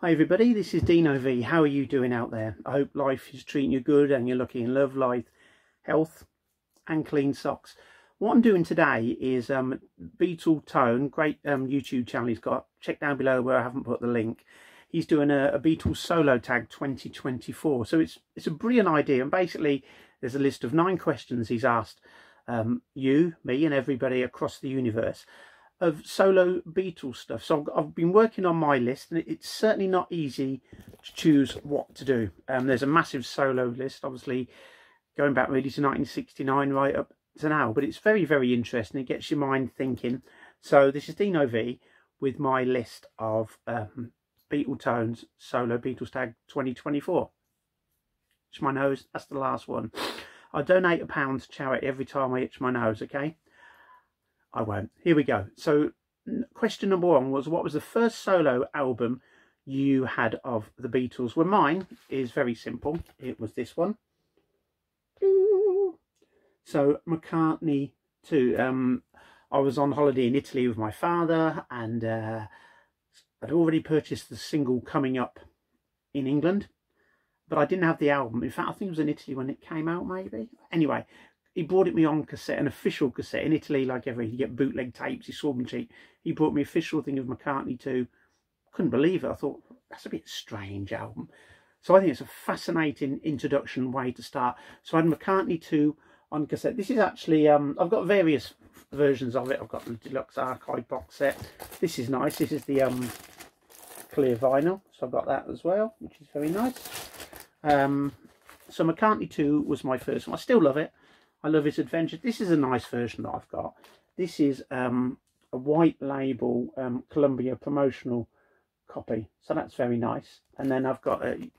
Hi everybody, this is Dino V. How are you doing out there? I hope life is treating you good and you're lucky in love, life, health and clean socks. What I'm doing today is Beatley Tone, great YouTube channel he's got. Check down below where I haven't put the link. He's doing a Beatles Solo Tag 2024. So it's a brilliant idea, and basically there's a list of 9 questions he's asked you, me and everybody across the universe of solo Beatles stuff. So I've been working on my list, and it's certainly not easy to choose what to do. There's a massive solo list, obviously going back really to 1969 right up to now, but it's very, very interesting. It gets your mind thinking. So this is Dino V with my list of Beatley Tone's Solo Beatles Tag 2024. Itch my nose, that's the last one. I donate £1 to charity every time I itch my nose, okay? I won't. Here we go. So question number 1 was, what was the first solo album you had of the Beatles? Well, mine is very simple. It was this one. So McCartney 2. I was on holiday in Italy with my father, and I'd already purchased the single Coming Up in England, but I didn't have the album. In fact, I think it was in Italy when it came out, maybe. Anyway, he brought it me on cassette, an official cassette. In Italy, like you get bootleg tapes, he saw them cheap. He brought me official thing of McCartney 2. Couldn't believe it. I thought, that's a bit strange album. So I think it's a fascinating introduction way to start. So I had McCartney 2 on cassette. This is actually, I've got various versions of it. I've got the deluxe archive box set. This is nice. This is the clear vinyl. So I've got that as well, which is very nice. So McCartney 2 was my first one. I still love it. I love its adventure. This is a nice version that I've got. This is a white label Columbia promotional copy, so that's very nice. And then I've got in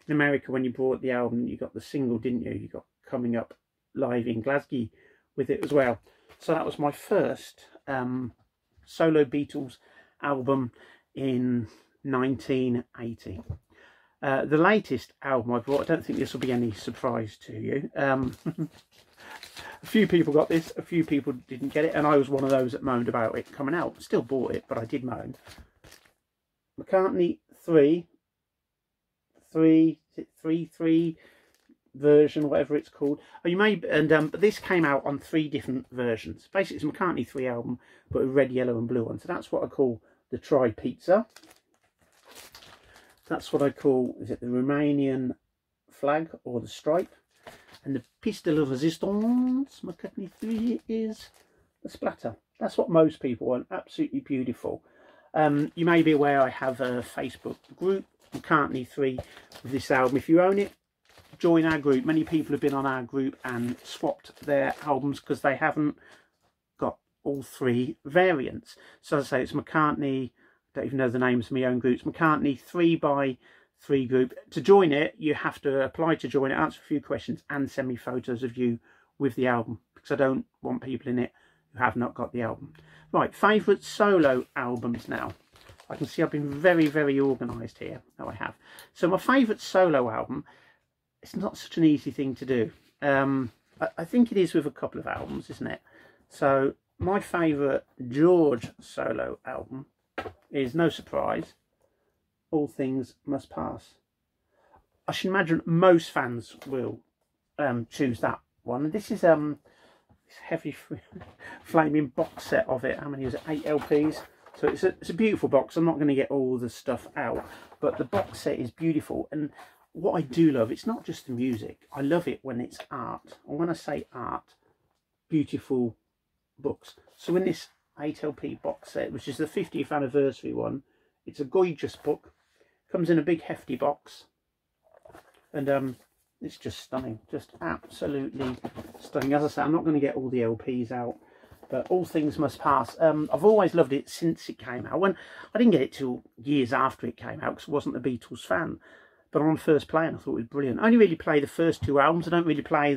America, when you bought the album, you got the single, didn't you? You got Coming Up live in Glasgow with it as well. So that was my first solo Beatles album in 1980. The latest album I bought, I don't think this will be any surprise to you. A few people got this, a few people didn't get it, and I was one of those that moaned about it coming out. Still bought it, but I did moan. McCartney 3 version, whatever it's called. Oh, you may, and but this came out on 3 different versions. Basically, it's a McCartney 3 album, but a red, yellow, and blue one. So that's what I call the tri-pizza. That's what I call, is it the Romanian flag or the stripe? And the piece de la resistance, McCartney 3, is the splatter. That's what most people want. Absolutely beautiful. You may be aware I have a Facebook group, McCartney 3, with this album. If you own it, join our group. Many people have been on our group and swapped their albums because they haven't got all 3 variants. So as I say, it's McCartney, I don't even know the names of my own groups, McCartney 3x3 group. To join it, you have to apply to join it, answer a few questions, and send me photos of you with the album, because I don't want people in it who have not got the album. Right, favourite solo albums now. I can see I've been very, very organised here. No, I have. So my favourite solo album, it's not such an easy thing to do. I think it is with a couple of albums, isn't it? So my favourite George solo album is, no surprise, All Things Must Pass. I should imagine most fans will choose that one. And this is this heavy flaming box set of it. How many is it? 8 LPs. So it's a beautiful box. I'm not going to get all the stuff out, but the box set is beautiful. And what I do love, it's not just the music. I love it when it's art. And when I say art, beautiful books. So in this 8 LP box set, which is the 50th anniversary one, it's a gorgeous book. Comes in a big hefty box, and it's just stunning, just absolutely stunning. As I say, I'm not going to get all the LPs out, but All Things Must Pass. I've always loved it since it came out. When I didn't get it till years after it came out, because I wasn't a Beatles fan, but on first play, and I thought it was brilliant. I only really play the first 2 albums. I don't really play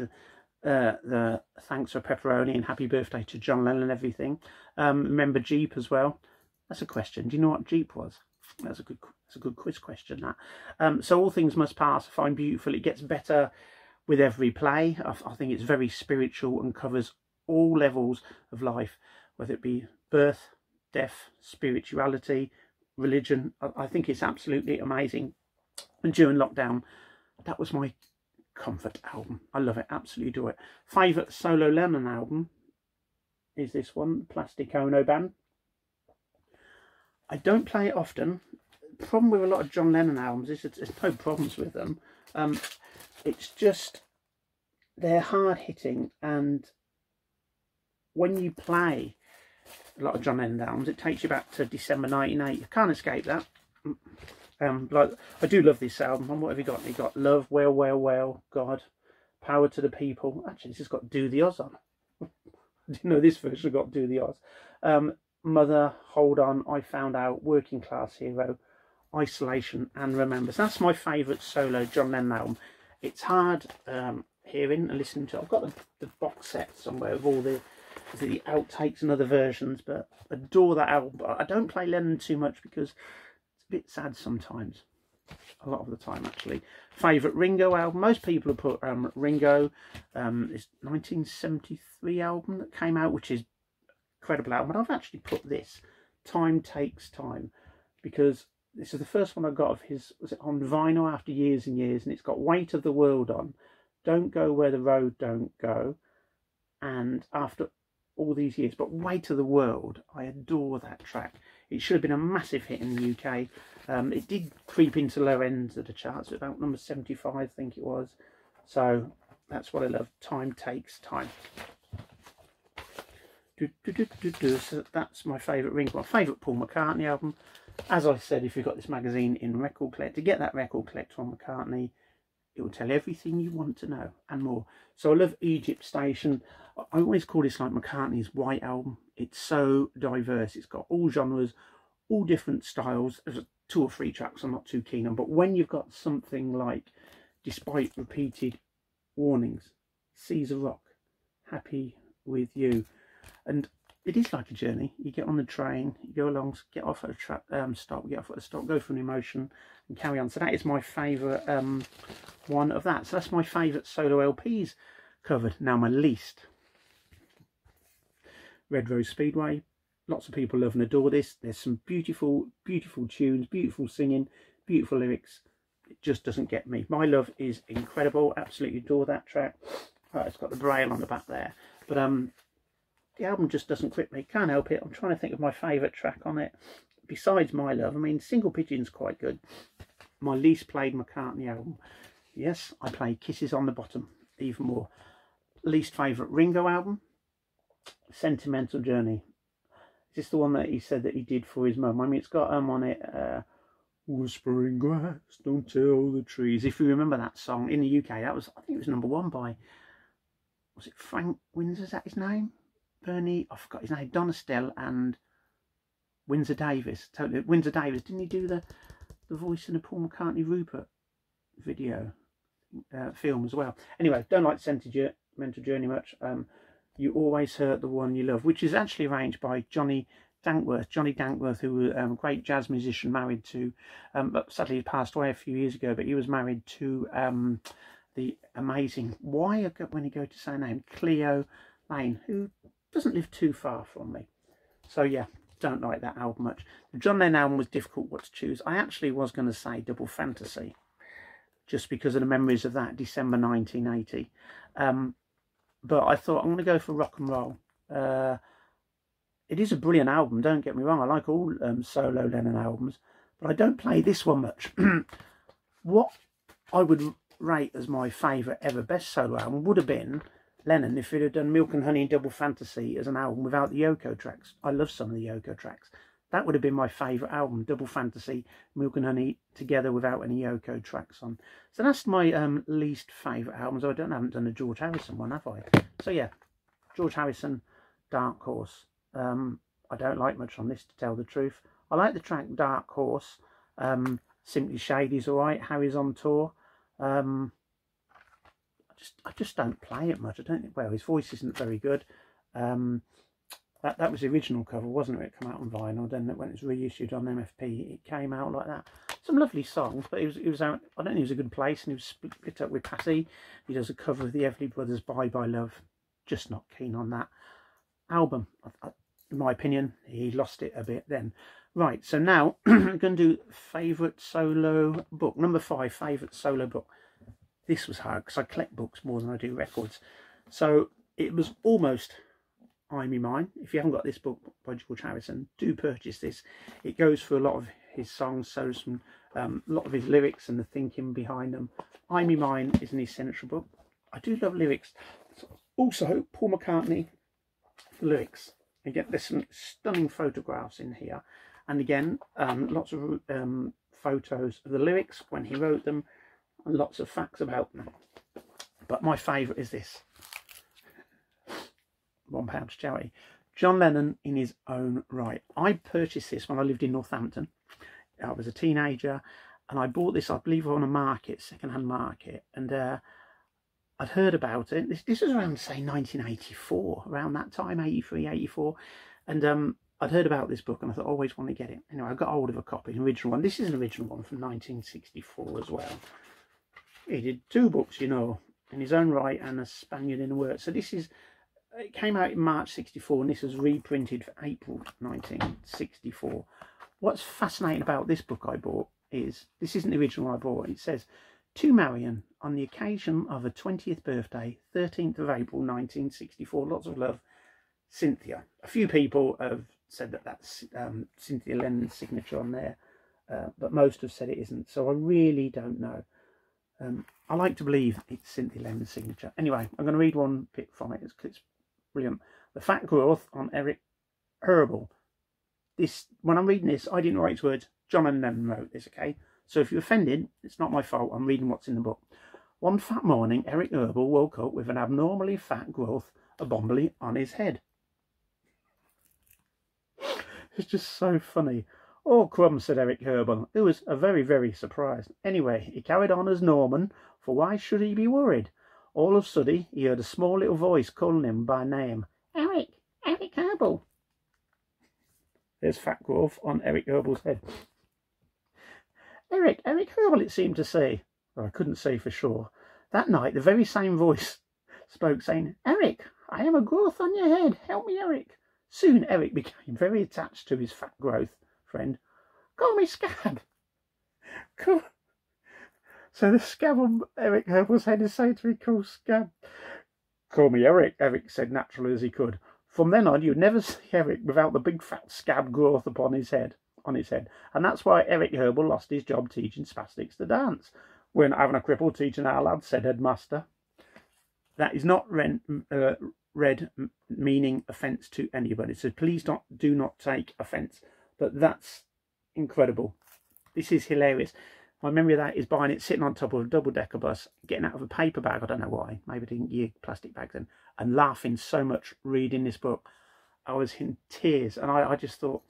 the Thanks for Pepperoni and Happy Birthday to John Lennon and everything. Remember Jeep as well? That's a question. Do you know what Jeep was? That's a good quiz question, that. So All Things Must Pass, I find beautiful. It gets better with every play. I think it's very spiritual and covers all levels of life, whether it be birth, death, spirituality, religion. I think it's absolutely amazing. And during lockdown, that was my comfort album. I love it, absolutely adore it. Favourite solo Lennon album is this one, Plastic Ono Band. I don't play it often. The problem with a lot of John Lennon albums is there's no problems with them. It's just they're hard hitting, and when you play a lot of John Lennon albums, it takes you back to December 1980. You can't escape that. Like, I do love this album. And what have you got? You got Love, Well, Well, Well, God, Power to the People. Actually, this has got Do the Oz on. I didn't know this version got Do the Oz. Mother, Hold On, I Found Out, Working Class Hero, Isolation, and Remember. So that's my favourite solo John Lennon album. It's hard hearing and listening to. I've got the box set somewhere of all the outtakes and other versions, but I adore that album. But I don't play Lennon too much because it's a bit sad sometimes. A lot of the time, actually. Favourite Ringo album. Most people have put Ringo. It's 1973 album that came out, which is incredible album. But I've actually put this, Time Takes Time, because this is the first one I got of his. Was it on vinyl after years and years? And it's got Weight of the World on, Don't Go Where the Road Don't Go, and after all these years. But Weight of the World, I adore that track. It should have been a massive hit in the UK. It did creep into low ends of the charts, about number 75, I think it was. So that's what I love. Time Takes Time. So that's my favourite Ringo. My favourite Paul McCartney album. As I said, if you've got this magazine in Record Collect, to get that Record Collect on McCartney, it will tell everything you want to know and more. So I love Egypt Station. I always call this like McCartney's White Album. It's so diverse. It's got all genres, all different styles. There's 2 or 3 tracks I'm not too keen on. But when you've got something like Despite Repeated Warnings, Caesar Rock, Happy With You, and it is like a journey. You get on the train, you go along, get off at a stop, get off at a stop, go through an emotion and carry on. So that is my favourite one of that. So that's my favourite solo LPs covered. Now my least. Red Rose Speedway. Lots of people love and adore this. There's some beautiful, beautiful tunes, beautiful singing, beautiful lyrics. It just doesn't get me. My Love is incredible. Absolutely adore that track. It's got the braille on the back there. But the album just doesn't grip me. Can't help it. I'm trying to think of my favourite track on it. Besides My Love, I mean, Single Pigeon's quite good. My least played McCartney album. Yes, I play Kisses on the Bottom even more. Least favourite Ringo album. Sentimental Journey. Is this the one that he said that he did for his mum? I mean, it's got on it, Whispering Grass, Don't Tell the Trees. If you remember that song in the UK, that was, I think it was #1 by, was it Frank Windsor? Is that his name? Bernie, I forgot his name. Don Estelle and Windsor Davis. Totally, Windsor Davis. Didn't he do the voice in the Paul McCartney Rupert video film as well? Anyway, don't like Sentimental Journey much. You Always Hurt the One You Love, which is actually arranged by Johnny Dankworth. Johnny Dankworth, who was a great jazz musician, married to, but sadly he passed away a few years ago, but he was married to the amazing, when you go to say her name, Cleo Lane, who doesn't live too far from me. So yeah, don't like that album much. The John Lennon album was difficult what to choose. I actually was going to say Double Fantasy, just because of the memories of that, December 1980. But I thought I'm going to go for Rock and Roll. It is a brilliant album, don't get me wrong. I like all solo Lennon albums, but I don't play this one much. What I would rate as my favourite ever best solo album would have been Lennon if it had done Milk and Honey and Double Fantasy as an album without the Yoko tracks. I love some of the Yoko tracks. That would have been my favourite album, Double Fantasy, Milk and Honey together without any Yoko tracks on. So that's my least favourite albums. I haven't done a George Harrison one, have I? So yeah, George Harrison, Dark Horse. I don't like much on this, to tell the truth. I like the track Dark Horse. Simply Shady's alright. Harry's on Tour. I just don't play it much. I don't think, well, his voice isn't very good. That was the original cover, wasn't it? It came out on vinyl. Then when it was reissued on MFP, it came out like that. Some lovely songs, but it was out. I don't think it was a good place, and he was split up with Patty. He does a cover of the Everly Brothers' Bye Bye Love. Just not keen on that album. In my opinion, he lost it a bit then. Right, so now I'm going to do favourite solo book. Number 5, favourite solo book. This was hard because I collect books more than I do records. So it was almost I'm Me Mine. If you haven't got this book by George Harrison, do purchase this. It goes through a lot of his songs, so some a lot of his lyrics and the thinking behind them. I'm Me Mine is an essential book. I do love lyrics. Also, Paul McCartney, the lyrics. Again, there's some stunning photographs in here. And again, lots of photos of the lyrics when he wrote them, and lots of facts about them. But my favourite is this. £1 to charity. John Lennon in his own right. I purchased this when I lived in Northampton. I was a teenager, and I bought this, I believe, on a market, second-hand market. And I'd heard about it. This was around, say, 1984, around that time, 83, 84. And I'd heard about this book and I thought I always want to get it. Anyway, I got hold of a copy, an original one. This is an original one from 1964 as well. He did 2 books, you know, in his own right and A Spaniard in the Works. So this is, it came out in March 64 and this was reprinted for April 1964. What's fascinating about this book I bought is, this isn't the original I bought. It says, to Marion, on the occasion of her 20th birthday, 13th of April 1964. Lots of love, Cynthia. A few people have said that that's Cynthia Lennon's signature on there, but most have said it isn't, so I really don't know. I like to believe it's Cynthia Lennon's signature. Anyway, I'm going to read one bit from it. It's brilliant. The Fat Growth on Eric Herbal. This, when I'm reading this, I didn't write its words. John Lennon wrote this, okay? So if you're offended, it's not my fault. I'm reading what's in the book. One fat morning, Eric Herbal woke up with an abnormally fat growth abominably on his head. It's just so funny. Oh, crumbs, said Eric Herbal, who was very, very surprised. Anyway, he carried on as Norman, for why should he be worried? All of a sudden, he heard a small little voice calling him by name. Eric Herbal. There's fat growth on Eric Herbal's head. Eric Herbal, it seemed to say. Well, I couldn't say for sure. That night, the very same voice spoke, saying, Eric, I am a growth on your head. Help me, Eric. Soon, Eric became very attached to his fat growth friend. Call me Scab. Cool. So the scab on Eric Herbal's head is said to be called Scab. Call me Eric, Eric said naturally as he could. From then on, you'd never see Eric without the big fat scab growth upon his head. And that's why Eric Herbal lost his job teaching spastics to dance. We're not having a cripple teaching our lads, said headmaster. That is not read meaning offence to anybody. So please do not take offence. But that's incredible. This is hilarious. My memory of that is buying it, sitting on top of a double-decker bus, getting out of a paper bag. I don't know why. Maybe I didn't use plastic bags then. And laughing so much reading this book. I was in tears. And I just thought,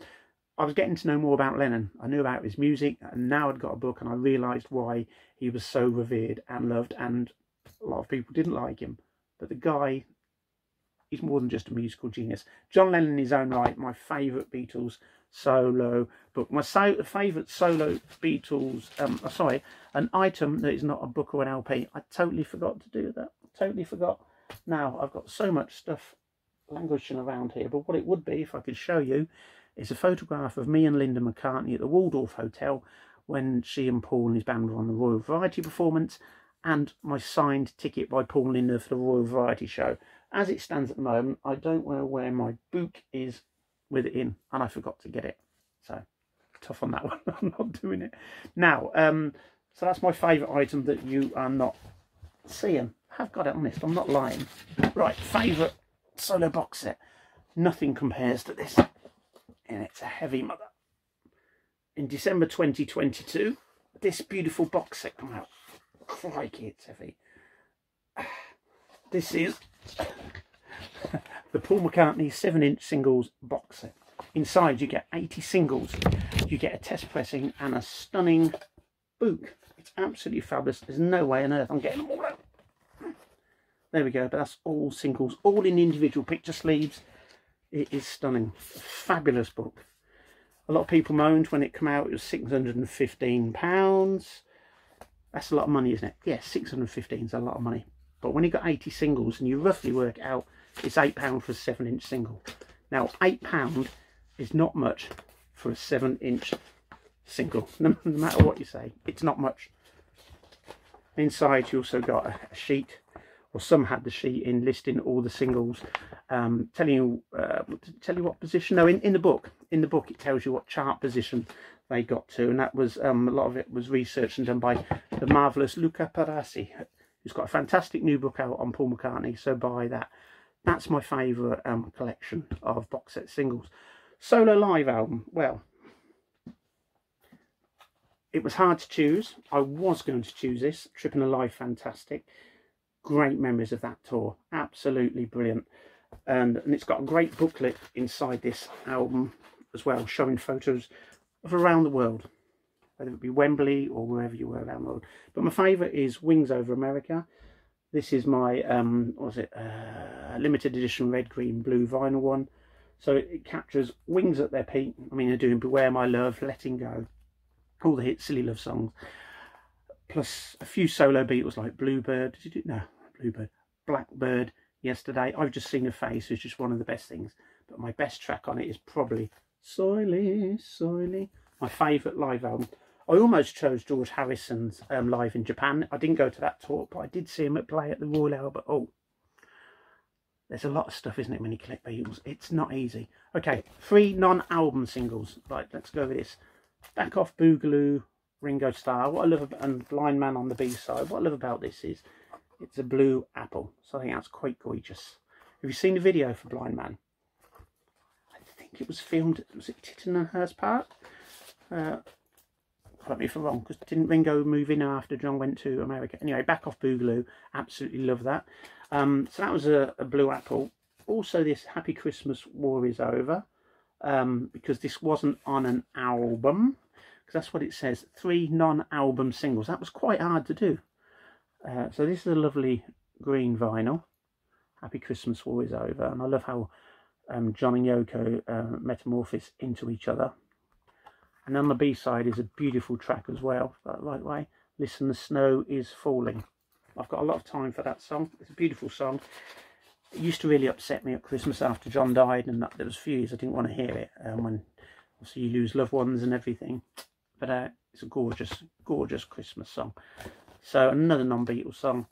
I was getting to know more about Lennon. I knew about his music. And now I'd got a book and I realised why he was so revered and loved. And a lot of people didn't like him. But the guy, he's more than just a musical genius. John Lennon in his own right, my favourite Beatles solo book. My favourite solo Beatles, an item that is not a book or an LP. I totally forgot to do that. Totally forgot. Now, I've got so much stuff languishing around here, but what it would be, if I could show you, is a photograph of me and Linda McCartney at the Waldorf Hotel when she and Paul and his band were on the Royal Variety performance, and my signed ticket by Paul and Linda for the Royal Variety show. As it stands at the moment, I don't know where my book is with it in, and I forgot to get it. So, tough on that one. I'm not doing it. Now, so that's my favourite item that you are not seeing. I've got it honest, I'm not lying. Right, favourite solo box set. Nothing compares to this. And it's a heavy mother. In December 2022, this beautiful box set came out. Crikey, it's heavy. This is the Paul McCartney 7-inch singles box set. Inside you get 80 singles, you get a test pressing and a stunning book. It's absolutely fabulous. There's no way on earth I'm getting them all out. There we go, but that's all singles, all in individual picture sleeves. It is stunning. A fabulous book. A lot of people moaned when it came out. It was £615. That's a lot of money, isn't it? Yeah, 615 is a lot of money. But when you got 80 singles and you roughly work out, it's £8 for a 7-inch single. Now, £8 is not much for a 7-inch single. No matter what you say, it's not much. Inside you also got a sheet, or some had the sheet in listing all the singles, telling you what position. No, in the book it tells you what chart position they got to, and that was a lot of it was researched and done by the marvellous Luca Parassi, who's got a fantastic new book out on Paul McCartney, so buy that. That's my favourite collection of box set singles. Solo live album, well, it was hard to choose. I was going to choose this. Tripping Alive, fantastic. Great memories of that tour. Absolutely brilliant. And it's got a great booklet inside this album as well, showing photos of around the world, whether it be Wembley or wherever you were around the world. But my favourite is Wings Over America. This is my, limited edition red, green, blue vinyl one. So it captures Wings at their peak. I mean, they're doing Beware My Love, Letting Go, all the hit silly love songs, plus a few solo Beatles like Bluebird. Blackbird, Yesterday. I've Just Seen Her Face is just one of the best things, but my best track on it is probably Soily, Soily, my favourite live album. I almost chose George Harrison's live in Japan. I didn't go to that tour, but I did see him play at the Royal Albert. Oh, there's a lot of stuff, isn't it, when you collect Beatles? It's not easy. Okay, 3 non-album singles. Right, let's go with this. Back Off Boogaloo, Ringo Starr. What I love about, and Blind Man on the B-side. What I love about this is it's a blue apple. So I think that's quite gorgeous. Have you seen the video for Blind Man? I think it was filmed, was it Tittenhurst Park? Correct me if I'm wrong, because didn't Ringo move in after John went to America? Anyway, Back Off Boogaloo, absolutely love that. So that was a blue apple. Also this Happy Christmas, War Is Over, because this wasn't on an album, because that's what it says, 3 non-album singles. That was quite hard to do. So this is a lovely green vinyl, Happy Christmas, War Is Over, and I love how John and Yoko metamorphose into each other. And on the B-side is a beautiful track as well, that right way. Listen, the Snow Is Falling. I've got a lot of time for that song. It's a beautiful song. It used to really upset me at Christmas after John died, and there was a few years I didn't want to hear it, when obviously you lose loved ones and everything. But it's a gorgeous, gorgeous Christmas song. So another non-Beatles song,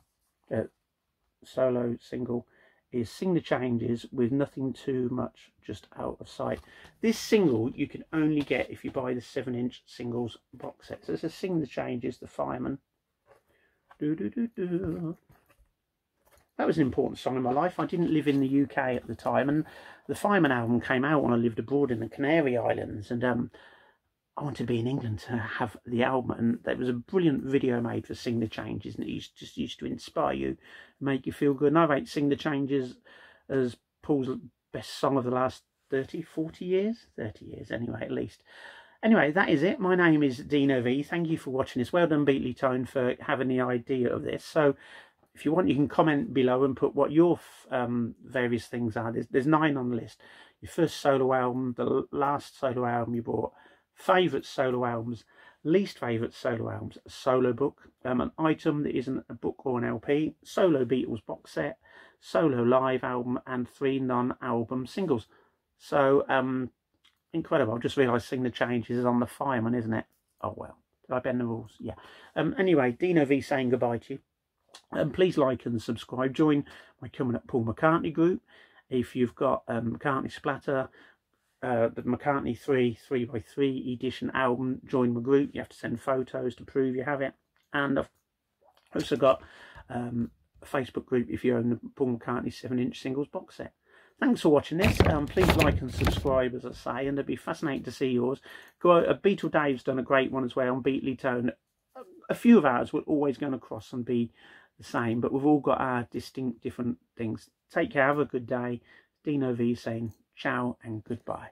solo single, is Sing the Changes with Nothing Too Much, Just Out of Sight. This single you can only get if you buy the 7-inch singles box set. So this is Sing the Changes, The Fireman. Do, do, do, do. That was an important song in my life. I didn't live in the UK at the time, and the Fireman album came out when I lived abroad in the Canary Islands, and I wanted to be in England to have the album, and there was a brilliant video made for Sing the Changes, and it just used to inspire you, make you feel good. And I rate Sing the Changes as Paul's best song of the last 30, 40 years? 30 years anyway, at least. Anyway, that is it. My name is Dino V. Thank you for watching this. Well done, Beatley Tone, for having the idea of this. So if you want, you can comment below and put what your various things are. There's 9 on the list. Your first solo album, the last solo album you bought, favourite solo albums, least favourite solo albums, a solo book, an item that isn't a book or an LP, solo Beatles box set, solo live album, and 3 non-album singles. So, incredible. I've just realised Sing the Changes is on the Fireman, isn't it? Oh well, did I bend the rules? Yeah. Anyway, Dino V saying goodbye to you. Please like and subscribe. Join my Coming Up Paul McCartney group. If you've got McCartney Splatter, the McCartney 3x3 edition album, join my group. You have to send photos to prove you have it. And I've also got a Facebook group if you own the Paul McCartney 7-inch singles box set. Thanks for watching this. Please like and subscribe, as I say, and it'd be fascinating to see yours. Beatle Dave's done a great one as well on Beatley Tone. A few of ours we're always going to cross and be the same, but we've all got our distinct different things. Take care, have a good day. Dino V saying ciao and goodbye.